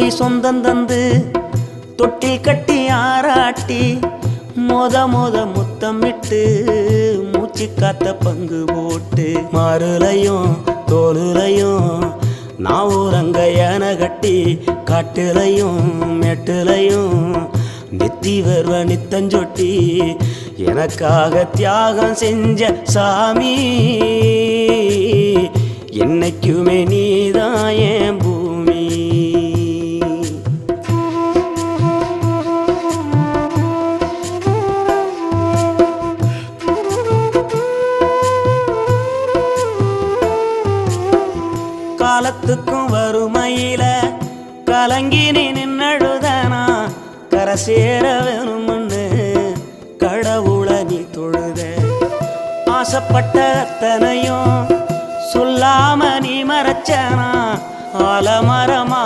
கோடி சொந்தம் தந்து தொட்டி கட்டி ஆராட்டி மொத முத்தமிட்டு மூச்சு காத்த பங்கு போட்டு மாறுலையும் தோலுலையும் நான் ஊரங்க யானை கட்டி காட்டுலையும் மெட்டுலையும் நெத்தி வருவ நித்தஞ்சொட்டி எனக்காக தியாகம் செஞ்ச சாமி என்னைக்குமே நீதான் என் பூமி. காலத்துக்கும் வறுமையில கலங்கி நீ நின்னழுதனா கரை சேர வேணும்னு கடவுளை நீ தொழுத ஆசைப்பட்ட அத்தனையும் சொல்லாம நீ மறைச்சனா ஆலமரமா